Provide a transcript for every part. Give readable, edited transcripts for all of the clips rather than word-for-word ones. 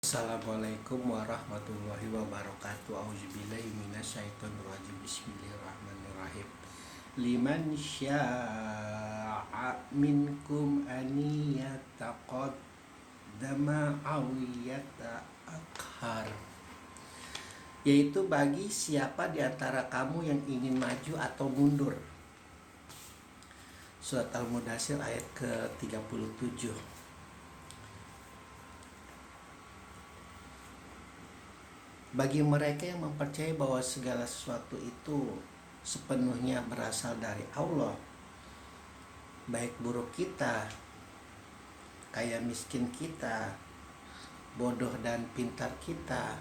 Assalamualaikum warahmatullahi wabarakatuh. Auzubillahi minasyaitonirrajim. Bismillahirrahmanirrahim. Liman syaa minkum an yataqaddama aw yata'akhkhar. Yaitu bagi siapa di antara kamu yang ingin maju atau mundur. Surat Al-Mudaththir ayat ke-37. Bagi mereka yang mempercayai bahwa segala sesuatu itu sepenuhnya berasal dari Allah, baik buruk kita, kaya miskin kita, bodoh dan pintar kita,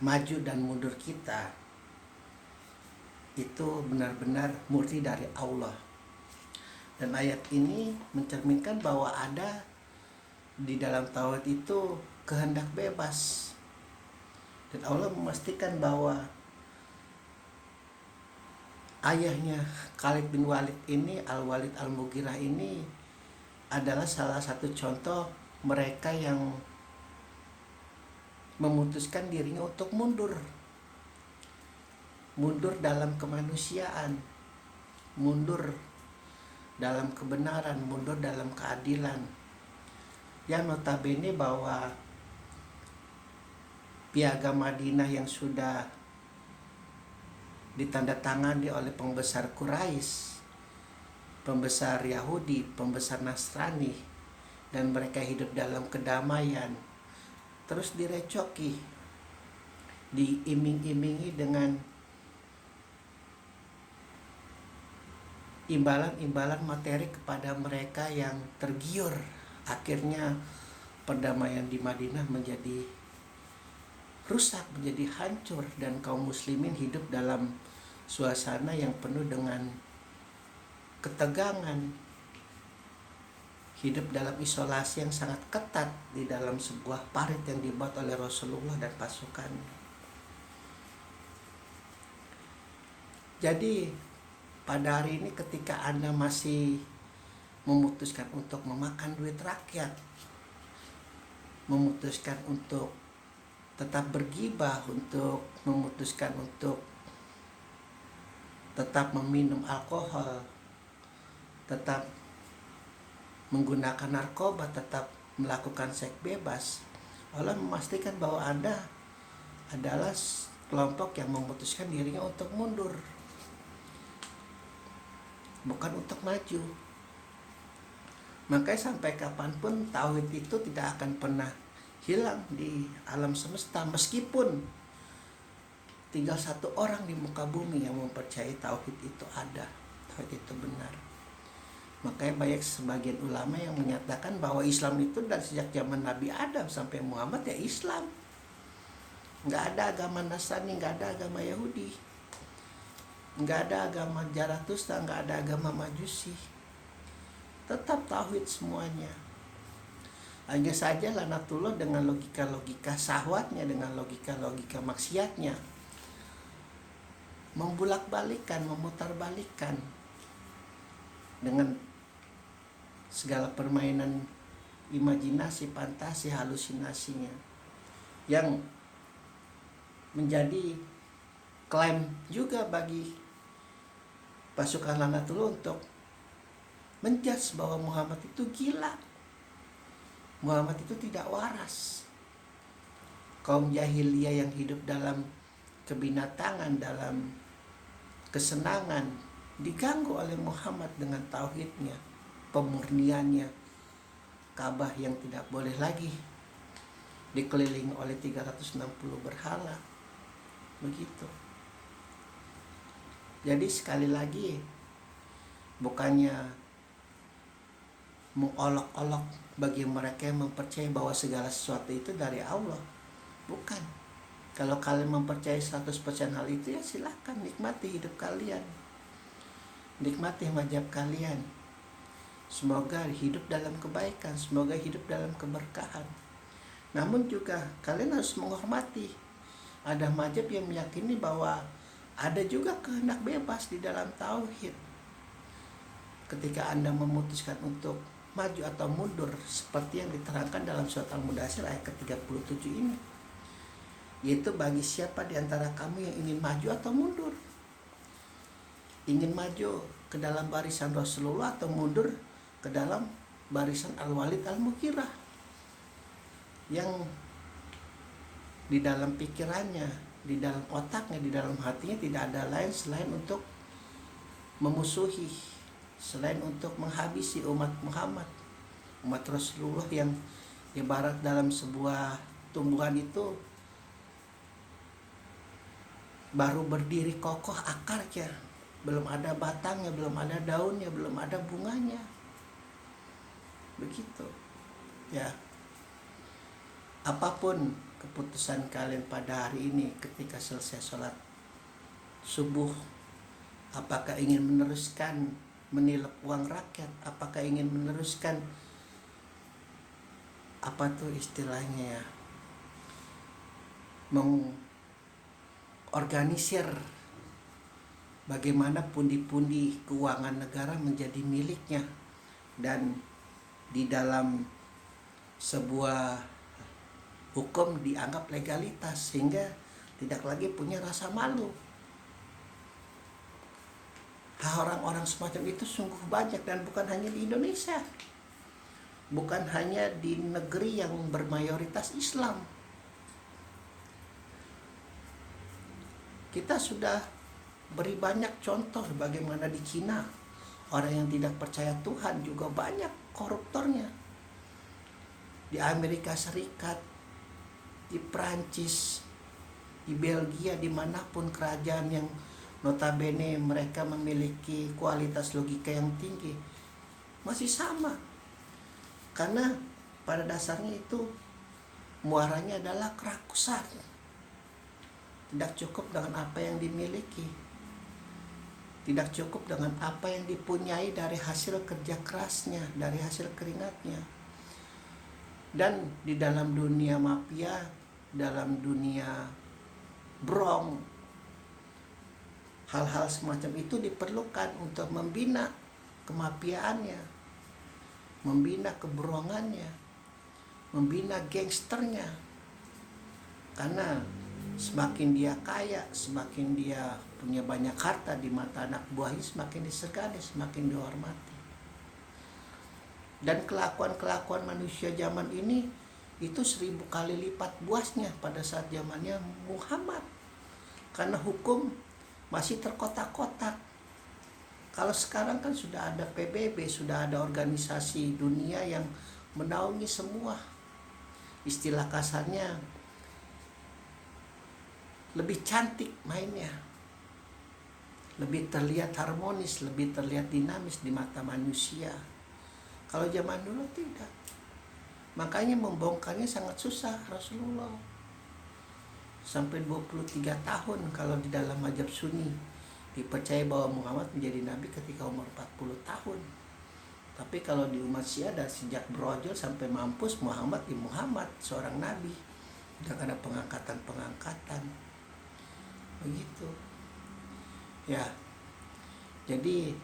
maju dan mundur kita, itu benar-benar murni dari Allah. Dan ayat ini mencerminkan bahwa ada di dalam tauhid itu kehendak bebas. Dan Allah memastikan bahwa ayahnya Khalid bin Walid ini, Al-Walid Al-Mughirah ini adalah salah satu contoh mereka yang memutuskan dirinya untuk mundur. Mundur dalam kemanusiaan, mundur dalam kebenaran, mundur dalam keadilan. Yang notabene bahwa Piagam Madinah yang sudah ditandatangani oleh pembesar Quraisy, pembesar Yahudi, pembesar Nasrani, dan mereka hidup dalam kedamaian, terus direcoki, diiming-imingi dengan imbalan-imbalan materi kepada mereka yang tergiur. Akhirnya perdamaian di Madinah menjadi rusak, menjadi hancur, dan kaum muslimin hidup dalam suasana yang penuh dengan ketegangan, hidup dalam isolasi yang sangat ketat di dalam sebuah parit yang dibuat oleh Rasulullah dan pasukan. Jadi pada hari ini ketika Anda masih memutuskan untuk memakan duit rakyat, memutuskan untuk tetap bergibah, untuk memutuskan untuk tetap meminum alkohol, tetap menggunakan narkoba, tetap melakukan seks bebas, Allah memastikan bahwa Anda adalah kelompok yang memutuskan dirinya untuk mundur, bukan untuk maju. Makanya sampai kapanpun tauhid itu tidak akan pernah hilang di alam semesta, meskipun tinggal satu orang di muka bumi yang mempercayai tauhid itu ada, tauhid itu benar. Makanya banyak sebagian ulama yang menyatakan bahwa Islam itu dari sejak zaman Nabi Adam sampai Muhammad ya Islam. Nggak ada agama Nasrani, nggak ada agama Yahudi, nggak ada agama Zarathustra, nggak ada agama Majusi. Tetap tauhid semuanya. Hanya saja lanatullah dengan logika-logika syahwatnya, dengan logika-logika maksiatnya, membulak-balikan, memutar-balikan dengan segala permainan imajinasi, fantasi, halusinasinya, yang menjadi klaim juga bagi pasukan lanatullah untuk menjudge bahwa Muhammad itu gila, Muhammad itu tidak waras. Kaum jahiliyah yang hidup dalam kebinatangan, dalam kesenangan, diganggu oleh Muhammad dengan tauhidnya, pemurniannya, Ka'bah yang tidak boleh lagi dikelilingi oleh 360 berhala. Begitu. Jadi sekali lagi, bukannya mengolok-olok bagi mereka yang mempercayai bahwa segala sesuatu itu dari Allah. Bukan. Kalau kalian mempercayai 100% hal itu, ya silakan nikmati hidup kalian, nikmati mazhab kalian. Semoga hidup dalam kebaikan, semoga hidup dalam keberkahan. Namun juga kalian harus menghormati, ada mazhab yang meyakini bahwa ada juga kehendak bebas di dalam tauhid. Ketika Anda memutuskan untuk maju atau mundur seperti yang diterangkan dalam surat Al-Mudaththir ayat ke-37 ini. Yaitu bagi siapa di antara kamu yang ingin maju atau mundur. Ingin maju ke dalam barisan Rasulullah atau mundur ke dalam barisan Al-Walid Al-Mughirah. Yang di dalam pikirannya, di dalam otaknya, di dalam hatinya tidak ada lain selain untuk memusuhi, selain untuk menghabisi umat Muhammad, umat Rasulullah yang ibarat dalam sebuah tumbuhan itu baru berdiri kokoh akarnya, belum ada batangnya, belum ada daunnya, belum ada bunganya. Begitu. Ya. Apapun keputusan kalian pada hari ini ketika selesai sholat subuh, apakah ingin meneruskan menilep uang rakyat, apakah ingin meneruskan apa tuh istilahnya ya, mengorganisir bagaimana pundi-pundi keuangan negara menjadi miliknya, dan di dalam sebuah hukum dianggap legalitas sehingga tidak lagi punya rasa malu. Orang-orang semacam itu sungguh banyak, dan bukan hanya di Indonesia, bukan hanya di negeri yang bermayoritas Islam. Kita sudah beri banyak contoh bagaimana di Cina orang yang tidak percaya Tuhan juga banyak koruptornya. Di Amerika Serikat, di Prancis, di Belgia, dimanapun kerajaan yang notabene mereka memiliki kualitas logika yang tinggi, masih sama. Karena pada dasarnya itu muaranya adalah kerakusan. Tidak cukup dengan apa yang dimiliki, tidak cukup dengan apa yang dipunyai dari hasil kerja kerasnya, dari hasil keringatnya. Dan di dalam dunia mafia, dalam dunia brong, hal-hal semacam itu diperlukan untuk membina kemafiaannya, membina keberongannya, membina gangsternya. Karena semakin dia kaya, semakin dia punya banyak harta di mata anak buahnya, semakin disegani, semakin dihormati. Dan kelakuan-kelakuan manusia zaman ini itu 1000 kali lipat buasnya pada saat zamannya Muhammad. Karena hukum masih terkotak-kotak. Kalau sekarang kan sudah ada PBB, sudah ada organisasi dunia yang menaungi semua. Istilah kasarnya, lebih cantik mainnya, lebih terlihat harmonis, lebih terlihat dinamis di mata manusia. Kalau zaman dulu tidak. Makanya membongkarnya sangat susah Rasulullah. Sampai 23 tahun kalau di dalam mazhab Sunni dipercaya bahwa Muhammad menjadi nabi ketika umur 40 tahun. Tapi kalau di umat Syiah dari sejak brojol sampai mampus, Muhammad di Muhammad, seorang nabi. Tidak ada pengangkatan-pengangkatan. Begitu. Ya. Jadi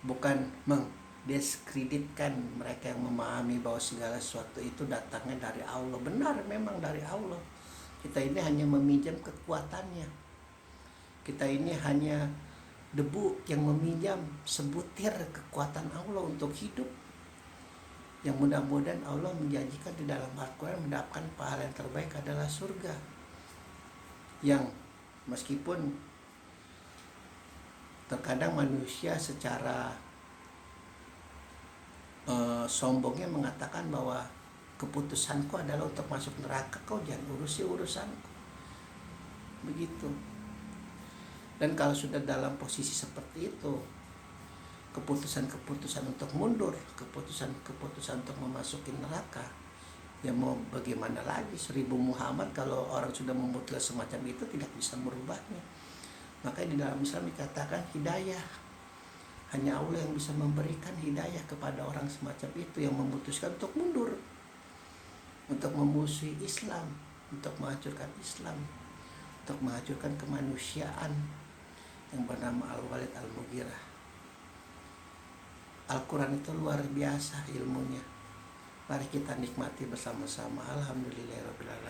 bukan mendiskreditkan mereka yang memahami bahwa segala sesuatu itu datangnya dari Allah. Benar, memang dari Allah. Kita ini hanya meminjam kekuatannya. Kita ini hanya debu yang meminjam sebutir kekuatan Allah untuk hidup. Yang mudah-mudahan Allah menjanjikan di dalam Al-Quran mendapatkan pahala yang terbaik adalah surga. Yang meskipun terkadang manusia secara sombongnya mengatakan bahwa keputusanku adalah untuk masuk neraka, kau jangan urusi urusanku. Begitu. Dan kalau sudah dalam posisi seperti itu, keputusan-keputusan untuk mundur, keputusan-keputusan untuk memasuki neraka, ya mau bagaimana lagi? 1000 Muhammad kalau orang sudah memutuskan semacam itu tidak bisa merubahnya. Makanya di dalam Islam dikatakan hidayah, hanya Allah yang bisa memberikan hidayah kepada orang semacam itu yang memutuskan untuk mundur, untuk memusuhi Islam, untuk menghancurkan Islam, untuk menghancurkan kemanusiaan yang bernama Al-Walid Al-Mughirah. Al-Quran itu luar biasa ilmunya. Mari kita nikmati bersama-sama. Alhamdulillahirabbil alamin.